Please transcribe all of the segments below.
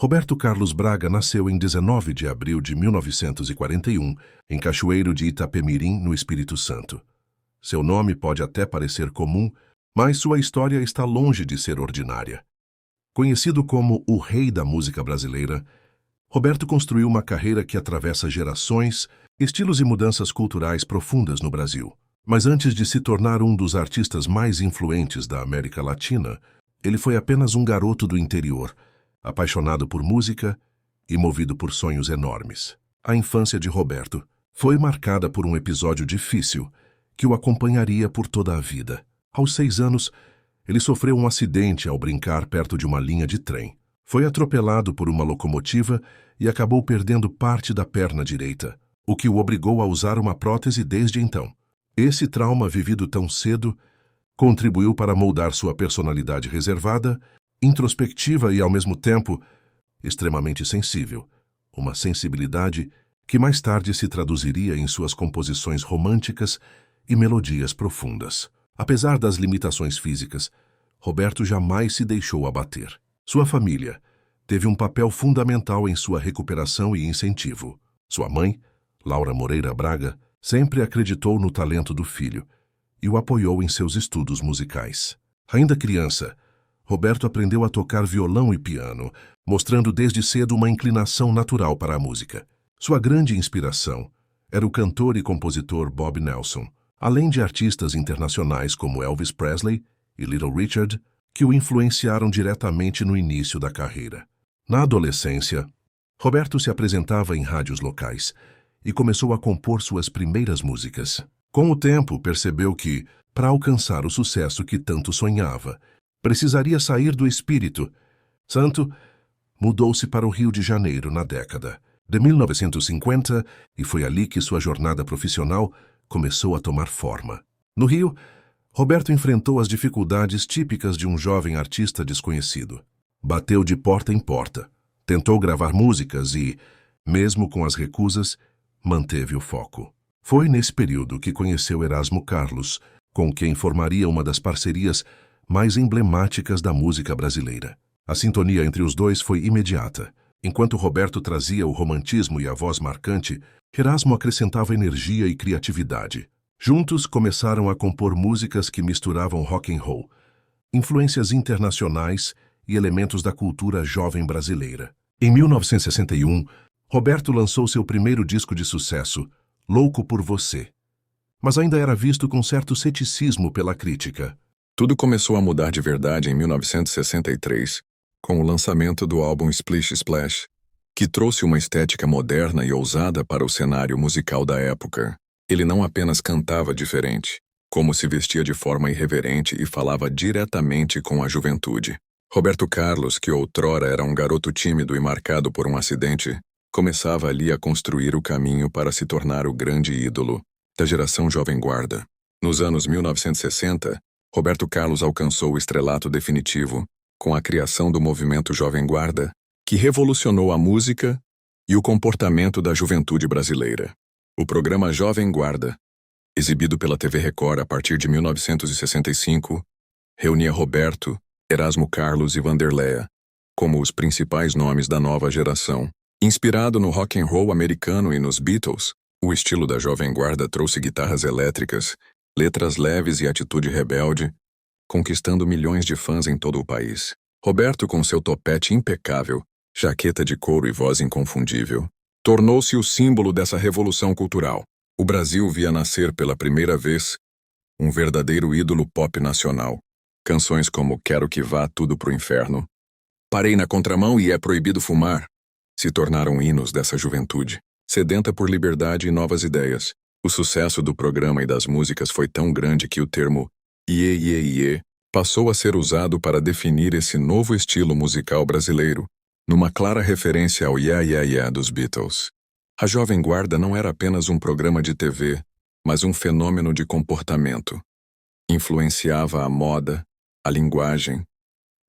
Roberto Carlos Braga nasceu em 19 de abril de 1941, em Cachoeiro de Itapemirim, no Espírito Santo. Seu nome pode até parecer comum, mas sua história está longe de ser ordinária. Conhecido como o rei da música brasileira, Roberto construiu uma carreira que atravessa gerações, estilos e mudanças culturais profundas no Brasil. Mas antes de se tornar um dos artistas mais influentes da América Latina, ele foi apenas um garoto do interior, apaixonado por música e movido por sonhos enormes. A infância de Roberto foi marcada por um episódio difícil que o acompanharia por toda a vida. Aos 6 anos, ele sofreu um acidente ao brincar perto de uma linha de trem. Foi atropelado por uma locomotiva e acabou perdendo parte da perna direita, o que o obrigou a usar uma prótese desde então. Esse trauma vivido tão cedo contribuiu para moldar sua personalidade reservada, introspectiva e, ao mesmo tempo, extremamente sensível, uma sensibilidade que mais tarde se traduziria em suas composições românticas e melodias profundas. Apesar das limitações físicas, Roberto jamais se deixou abater. Sua família teve um papel fundamental em sua recuperação e incentivo. Sua mãe, Laura Moreira Braga, sempre acreditou no talento do filho e o apoiou em seus estudos musicais. Ainda criança, Roberto aprendeu a tocar violão e piano, mostrando desde cedo uma inclinação natural para a música. Sua grande inspiração era o cantor e compositor Bob Nelson, além de artistas internacionais como Elvis Presley e Little Richard, que o influenciaram diretamente no início da carreira. Na adolescência, Roberto se apresentava em rádios locais e começou a compor suas primeiras músicas. Com o tempo, percebeu que, para alcançar o sucesso que tanto sonhava, precisaria sair do Espírito Santo. Mudou-se para o Rio de Janeiro na década de 1950 e foi ali que sua jornada profissional começou a tomar forma. No Rio, Roberto enfrentou as dificuldades típicas de um jovem artista desconhecido. Bateu de porta em porta, tentou gravar músicas e, mesmo com as recusas, manteve o foco. Foi nesse período que conheceu Erasmo Carlos, com quem formaria uma das parcerias mais emblemáticas da música brasileira. A sintonia entre os dois foi imediata. Enquanto Roberto trazia o romantismo e a voz marcante, Erasmo acrescentava energia e criatividade. Juntos começaram a compor músicas que misturavam rock and roll, influências internacionais e elementos da cultura jovem brasileira. Em 1961, Roberto lançou seu primeiro disco de sucesso, Louco por Você, mas ainda era visto com certo ceticismo pela crítica. Tudo começou a mudar de verdade em 1963, com o lançamento do álbum Splish Splash, que trouxe uma estética moderna e ousada para o cenário musical da época. Ele não apenas cantava diferente, como se vestia de forma irreverente e falava diretamente com a juventude. Roberto Carlos, que outrora era um garoto tímido e marcado por um acidente, começava ali a construir o caminho para se tornar o grande ídolo da geração Jovem Guarda. Nos anos 1960, Roberto Carlos alcançou o estrelato definitivo com a criação do movimento Jovem Guarda, que revolucionou a música e o comportamento da juventude brasileira. O programa Jovem Guarda, exibido pela TV Record a partir de 1965, reunia Roberto, Erasmo Carlos e Vanderléa como os principais nomes da nova geração. Inspirado no rock and roll americano e nos Beatles, o estilo da Jovem Guarda trouxe guitarras elétricas, letras leves e atitude rebelde, conquistando milhões de fãs em todo o país. Roberto, com seu topete impecável, jaqueta de couro e voz inconfundível, tornou-se o símbolo dessa revolução cultural. O Brasil via nascer pela primeira vez um verdadeiro ídolo pop nacional. Canções como Quero que Vá Tudo pro Inferno, Parei na Contramão e É Proibido Fumar se tornaram hinos dessa juventude, sedenta por liberdade e novas ideias. O sucesso do programa e das músicas foi tão grande que o termo "iê, iê, iê" passou a ser usado para definir esse novo estilo musical brasileiro, numa clara referência ao "Yeah, Yeah, Yeah" dos Beatles. A Jovem Guarda não era apenas um programa de TV, mas um fenômeno de comportamento. Influenciava a moda, a linguagem,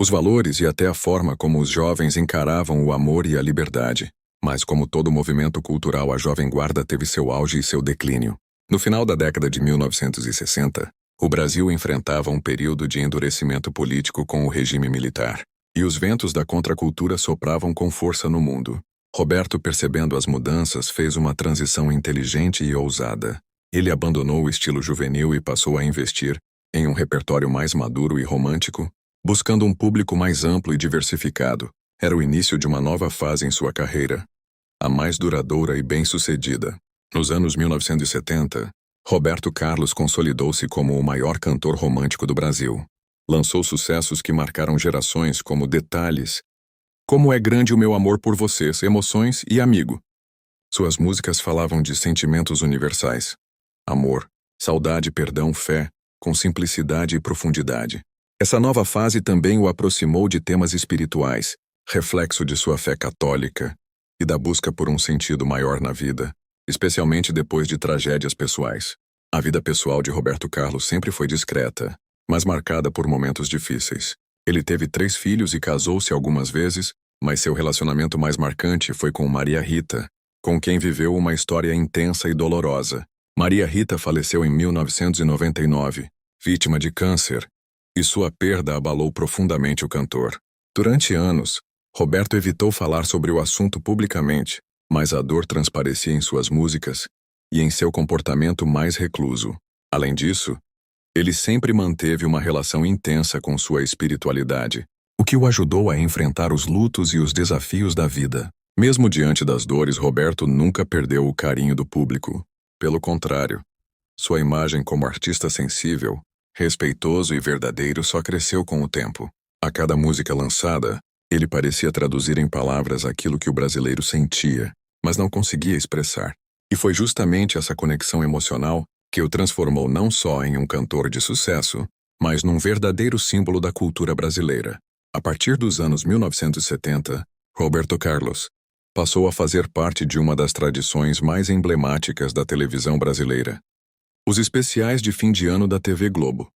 os valores e até a forma como os jovens encaravam o amor e a liberdade. Mas como todo movimento cultural, a Jovem Guarda teve seu auge e seu declínio. No final da década de 1960, o Brasil enfrentava um período de endurecimento político com o regime militar. e os ventos da contracultura sopravam com força no mundo. Roberto, percebendo as mudanças, fez uma transição inteligente e ousada. Ele abandonou o estilo juvenil e passou a investir em um repertório mais maduro e romântico, buscando um público mais amplo e diversificado. Era o início de uma nova fase em sua carreira, a mais duradoura e bem-sucedida. Nos anos 1970, Roberto Carlos consolidou-se como o maior cantor romântico do Brasil. Lançou sucessos que marcaram gerações como Detalhes, Como é Grande o Meu Amor por Vocês, Emoções e Amigo. Suas músicas falavam de sentimentos universais: amor, saudade, perdão, fé, com simplicidade e profundidade. Essa nova fase também o aproximou de temas espirituais, reflexo de sua fé católica e da busca por um sentido maior na vida, especialmente depois de tragédias pessoais. A vida pessoal de Roberto Carlos sempre foi discreta, mas marcada por momentos difíceis. Ele teve 3 filhos e casou-se algumas vezes, mas seu relacionamento mais marcante foi com Maria Rita, com quem viveu uma história intensa e dolorosa. Maria Rita faleceu em 1999, vítima de câncer, e sua perda abalou profundamente o cantor. Durante anos, Roberto evitou falar sobre o assunto publicamente, mas a dor transparecia em suas músicas e em seu comportamento mais recluso. Além disso, ele sempre manteve uma relação intensa com sua espiritualidade, o que o ajudou a enfrentar os lutos e os desafios da vida. Mesmo diante das dores, Roberto nunca perdeu o carinho do público. Pelo contrário, sua imagem como artista sensível, respeitoso e verdadeiro só cresceu com o tempo. A cada música lançada, ele parecia traduzir em palavras aquilo que o brasileiro sentia, mas não conseguia expressar. E foi justamente essa conexão emocional que o transformou não só em um cantor de sucesso, mas num verdadeiro símbolo da cultura brasileira. A partir dos anos 1970, Roberto Carlos passou a fazer parte de uma das tradições mais emblemáticas da televisão brasileira: os especiais de fim de ano da TV Globo.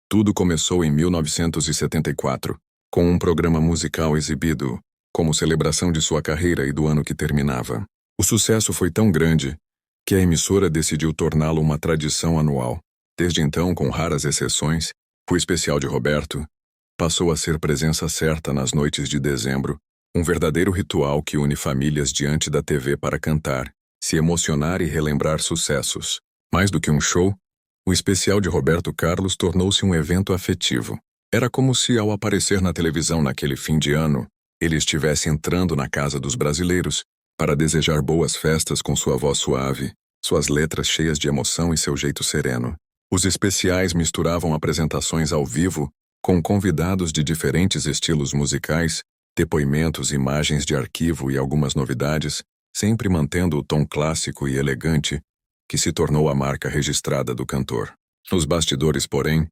Tudo começou em 1974, com um programa musical exibido como celebração de sua carreira e do ano que terminava. O sucesso foi tão grande que a emissora decidiu torná-lo uma tradição anual. Desde então, com raras exceções, o especial de Roberto passou a ser presença certa nas noites de dezembro, um verdadeiro ritual que une famílias diante da TV para cantar, se emocionar e relembrar sucessos. Mais do que um show, o especial de Roberto Carlos tornou-se um evento afetivo. Era como se, ao aparecer na televisão naquele fim de ano, ele estivesse entrando na casa dos brasileiros para desejar boas festas com sua voz suave, suas letras cheias de emoção e seu jeito sereno. Os especiais misturavam apresentações ao vivo, com convidados de diferentes estilos musicais, depoimentos, imagens de arquivo e algumas novidades, sempre mantendo o tom clássico e elegante que se tornou a marca registrada do cantor. Nos bastidores, porém,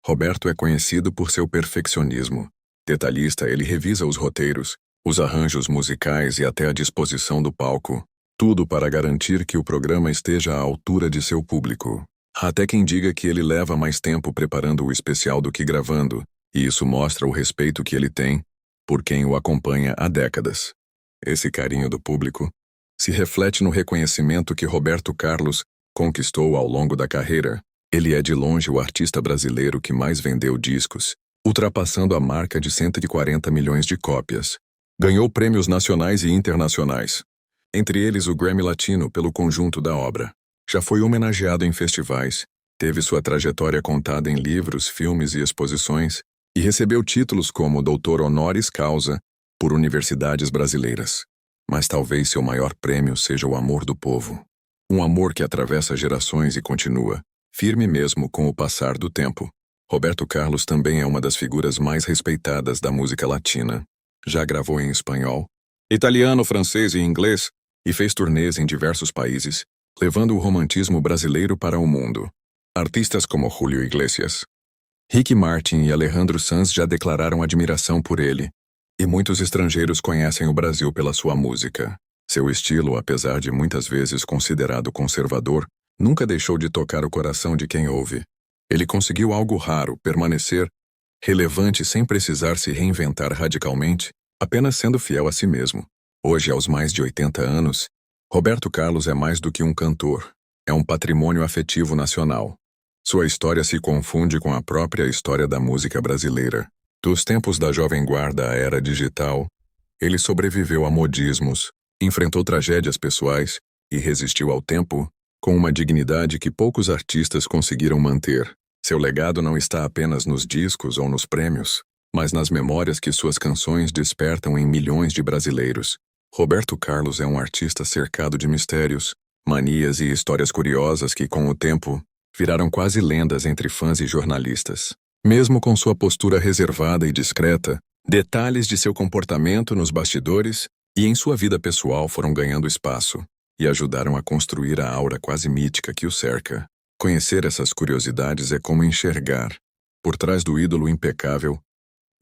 Roberto é conhecido por seu perfeccionismo. Detalhista, ele revisa os roteiros, os arranjos musicais e até a disposição do palco, tudo para garantir que o programa esteja à altura de seu público. Há até quem diga que ele leva mais tempo preparando o especial do que gravando, e isso mostra o respeito que ele tem por quem o acompanha há décadas. Esse carinho do público se reflete no reconhecimento que Roberto Carlos conquistou ao longo da carreira. Ele é de longe o artista brasileiro que mais vendeu discos, ultrapassando a marca de 140 milhões de cópias. Ganhou prêmios nacionais e internacionais, entre eles o Grammy Latino pelo conjunto da obra. Já foi homenageado em festivais, teve sua trajetória contada em livros, filmes e exposições, e recebeu títulos como Doutor Honoris Causa por universidades brasileiras. Mas talvez seu maior prêmio seja o amor do povo. Um amor que atravessa gerações e continua, firme mesmo com o passar do tempo. Roberto Carlos também é uma das figuras mais respeitadas da música latina. Já gravou em espanhol, italiano, francês e inglês, e fez turnês em diversos países, levando o romantismo brasileiro para o mundo. Artistas como Julio Iglesias, Ricky Martin e Alejandro Sanz já declararam admiração por ele, e muitos estrangeiros conhecem o Brasil pela sua música. Seu estilo, apesar de muitas vezes considerado conservador, nunca deixou de tocar o coração de quem ouve. Ele conseguiu algo raro, permanecer relevante sem precisar se reinventar radicalmente, apenas sendo fiel a si mesmo. Hoje, aos mais de 80 anos, Roberto Carlos é mais do que um cantor, é um patrimônio afetivo nacional. Sua história se confunde com a própria história da música brasileira. Dos tempos da Jovem Guarda à era digital, ele sobreviveu a modismos, enfrentou tragédias pessoais e resistiu ao tempo com uma dignidade que poucos artistas conseguiram manter. Seu legado não está apenas nos discos ou nos prêmios, mas nas memórias que suas canções despertam em milhões de brasileiros. Roberto Carlos é um artista cercado de mistérios, manias e histórias curiosas que, com o tempo, viraram quase lendas entre fãs e jornalistas. Mesmo com sua postura reservada e discreta, detalhes de seu comportamento nos bastidores e em sua vida pessoal foram ganhando espaço e ajudaram a construir a aura quase mítica que o cerca. Conhecer essas curiosidades é como enxergar, por trás do ídolo impecável,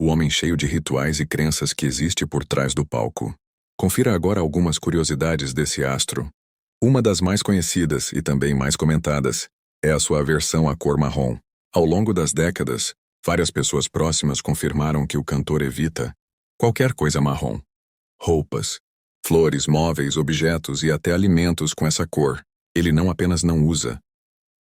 o homem cheio de rituais e crenças que existe por trás do palco. Confira agora algumas curiosidades desse astro. Uma das mais conhecidas e também mais comentadas é a sua aversão à cor marrom. Ao longo das décadas, várias pessoas próximas confirmaram que o cantor evita qualquer coisa marrom. Roupas, flores, móveis, objetos e até alimentos com essa cor. Ele não apenas não usa,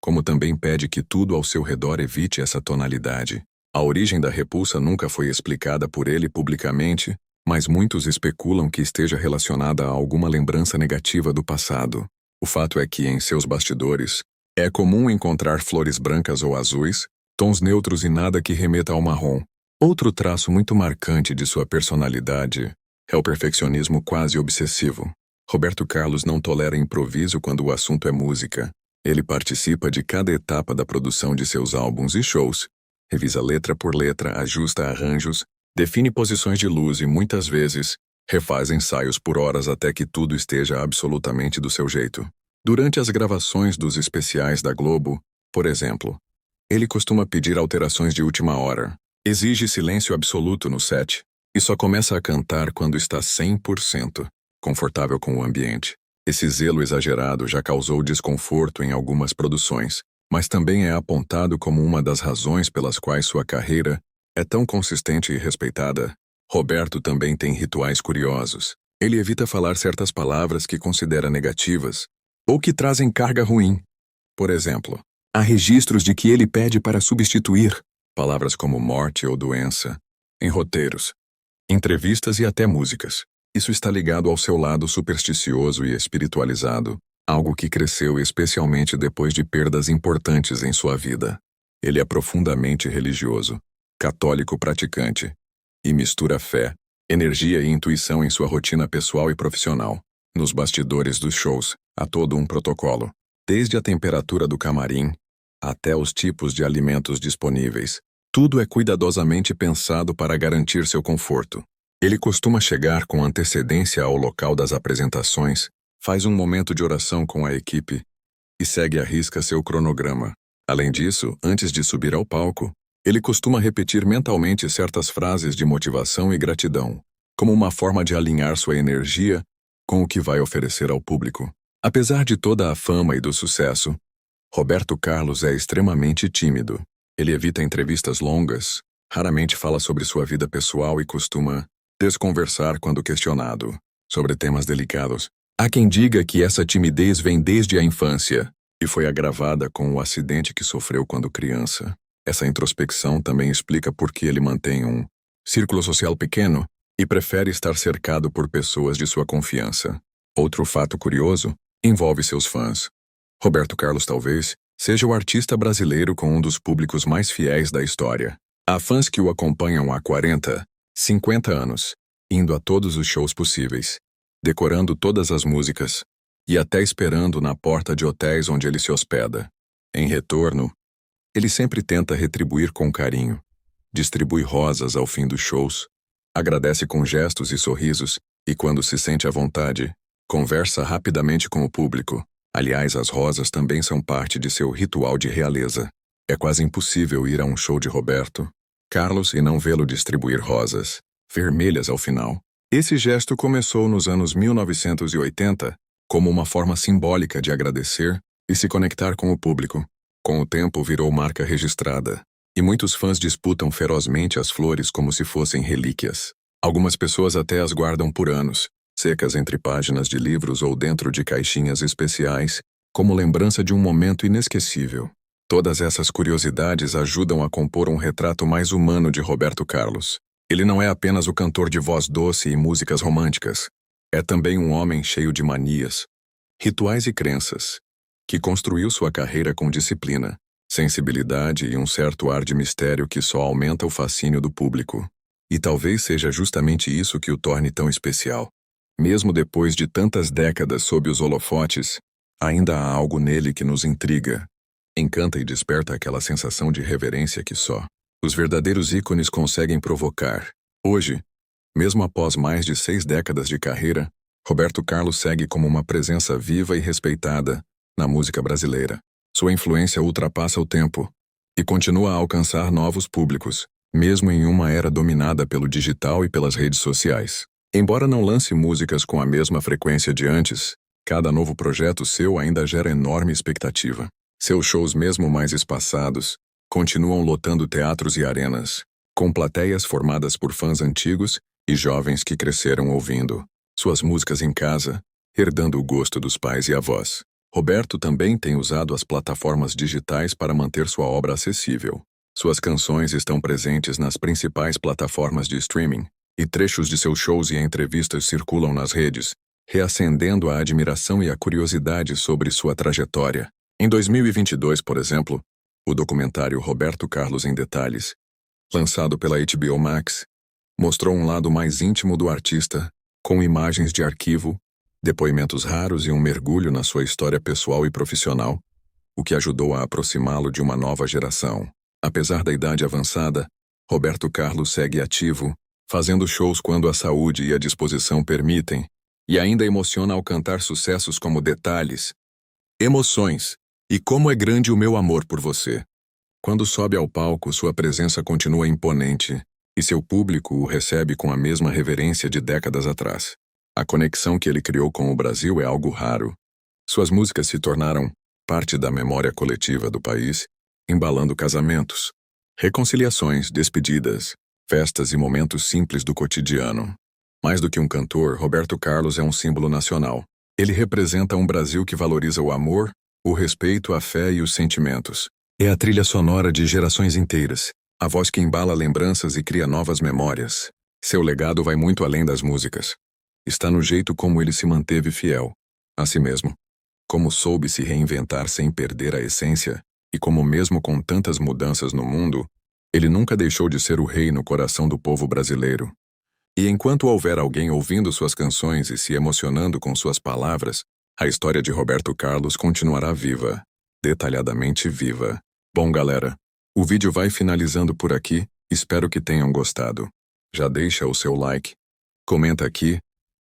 como também pede que tudo ao seu redor evite essa tonalidade. A origem da repulsa nunca foi explicada por ele publicamente, mas muitos especulam que esteja relacionada a alguma lembrança negativa do passado. O fato é que, em seus bastidores, é comum encontrar flores brancas ou azuis, tons neutros e nada que remeta ao marrom. Outro traço muito marcante de sua personalidade é o perfeccionismo quase obsessivo. Roberto Carlos não tolera improviso quando o assunto é música. Ele participa de cada etapa da produção de seus álbuns e shows, revisa letra por letra, ajusta arranjos, define posições de luz e, muitas vezes, refaz ensaios por horas até que tudo esteja absolutamente do seu jeito. Durante as gravações dos especiais da Globo, por exemplo, ele costuma pedir alterações de última hora, exige silêncio absoluto no set e só começa a cantar quando está 100% confortável com o ambiente. Esse zelo exagerado já causou desconforto em algumas produções, mas também é apontado como uma das razões pelas quais sua carreira é tão consistente e respeitada. Roberto também tem rituais curiosos. Ele evita falar certas palavras que considera negativas ou que trazem carga ruim. Por exemplo, há registros de que ele pede para substituir palavras como morte ou doença em roteiros, entrevistas e até músicas. Isso está ligado ao seu lado supersticioso e espiritualizado, algo que cresceu especialmente depois de perdas importantes em sua vida. Ele é profundamente religioso, católico praticante, e mistura fé, energia e intuição em sua rotina pessoal e profissional. Nos bastidores dos shows, há todo um protocolo, desde a temperatura do camarim até os tipos de alimentos disponíveis. Tudo é cuidadosamente pensado para garantir seu conforto. Ele costuma chegar com antecedência ao local das apresentações, faz um momento de oração com a equipe e segue à risca seu cronograma. Além disso, antes de subir ao palco, ele costuma repetir mentalmente certas frases de motivação e gratidão, como uma forma de alinhar sua energia com o que vai oferecer ao público. Apesar de toda a fama e do sucesso, Roberto Carlos é extremamente tímido. Ele evita entrevistas longas, raramente fala sobre sua vida pessoal e costuma desconversar quando questionado sobre temas delicados. Há quem diga que essa timidez vem desde a infância e foi agravada com o acidente que sofreu quando criança. Essa introspecção também explica por que ele mantém um círculo social pequeno e prefere estar cercado por pessoas de sua confiança. Outro fato curioso envolve seus fãs. Roberto Carlos talvez seja o artista brasileiro com um dos públicos mais fiéis da história. Há fãs que o acompanham há 40, 50 anos, indo a todos os shows possíveis, decorando todas as músicas e até esperando na porta de hotéis onde ele se hospeda. Em retorno, ele sempre tenta retribuir com carinho, distribui rosas ao fim dos shows, agradece com gestos e sorrisos e, quando se sente à vontade, conversa rapidamente com o público. Aliás, as rosas também são parte de seu ritual de realeza. É quase impossível ir a um show de Roberto Carlos e não vê-lo distribuir rosas vermelhas ao final. Esse gesto começou nos anos 1980 como uma forma simbólica de agradecer e se conectar com o público. Com o tempo virou marca registrada, e muitos fãs disputam ferozmente as flores como se fossem relíquias. Algumas pessoas até as guardam por anos, secas entre páginas de livros ou dentro de caixinhas especiais, como lembrança de um momento inesquecível. Todas essas curiosidades ajudam a compor um retrato mais humano de Roberto Carlos. Ele não é apenas o cantor de voz doce e músicas românticas. É também um homem cheio de manias, rituais e crenças, que construiu sua carreira com disciplina, sensibilidade e um certo ar de mistério que só aumenta o fascínio do público. E talvez seja justamente isso que o torne tão especial. Mesmo depois de tantas décadas sob os holofotes, ainda há algo nele que nos intriga, encanta e desperta aquela sensação de reverência que só os verdadeiros ícones conseguem provocar. Hoje, mesmo após mais de 6 décadas de carreira, Roberto Carlos segue como uma presença viva e respeitada na música brasileira. Sua influência ultrapassa o tempo e continua a alcançar novos públicos, mesmo em uma era dominada pelo digital e pelas redes sociais. Embora não lance músicas com a mesma frequência de antes, cada novo projeto seu ainda gera enorme expectativa. Seus shows, mesmo mais espaçados, continuam lotando teatros e arenas, com plateias formadas por fãs antigos e jovens que cresceram ouvindo suas músicas em casa, herdando o gosto dos pais e avós. Roberto também tem usado as plataformas digitais para manter sua obra acessível. Suas canções estão presentes nas principais plataformas de streaming, e trechos de seus shows e entrevistas circulam nas redes, reacendendo a admiração e a curiosidade sobre sua trajetória. Em 2022, por exemplo, o documentário Roberto Carlos em Detalhes, lançado pela HBO Max, mostrou um lado mais íntimo do artista, com imagens de arquivo, depoimentos raros e um mergulho na sua história pessoal e profissional, o que ajudou a aproximá-lo de uma nova geração. Apesar da idade avançada, Roberto Carlos segue ativo, fazendo shows quando a saúde e a disposição permitem, e ainda emociona ao cantar sucessos como Detalhes, Emoções e Como é Grande o Meu Amor por Você. Quando sobe ao palco, sua presença continua imponente, e seu público o recebe com a mesma reverência de décadas atrás. A conexão que ele criou com o Brasil é algo raro. Suas músicas se tornaram parte da memória coletiva do país, embalando casamentos, reconciliações, despedidas, festas e momentos simples do cotidiano. Mais do que um cantor, Roberto Carlos é um símbolo nacional. Ele representa um Brasil que valoriza o amor, o respeito, a fé e os sentimentos. É a trilha sonora de gerações inteiras, a voz que embala lembranças e cria novas memórias. Seu legado vai muito além das músicas. Está no jeito como ele se manteve fiel a si mesmo, como soube se reinventar sem perder a essência, e como mesmo com tantas mudanças no mundo, ele nunca deixou de ser o rei no coração do povo brasileiro. E enquanto houver alguém ouvindo suas canções e se emocionando com suas palavras, a história de Roberto Carlos continuará viva, detalhadamente viva. Bom, galera, o vídeo vai finalizando por aqui, espero que tenham gostado. Já deixa o seu like, comenta aqui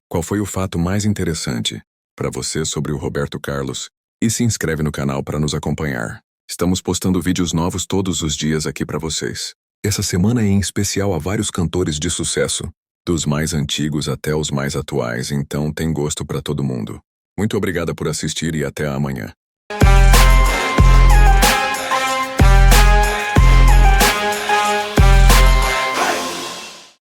qual foi o fato mais interessante para você sobre o Roberto Carlos e se inscreve no canal para nos acompanhar. Estamos postando vídeos novos todos os dias aqui para vocês. Essa semana em especial há vários cantores de sucesso, dos mais antigos até os mais atuais, então tem gosto para todo mundo. Muito obrigada por assistir e até amanhã.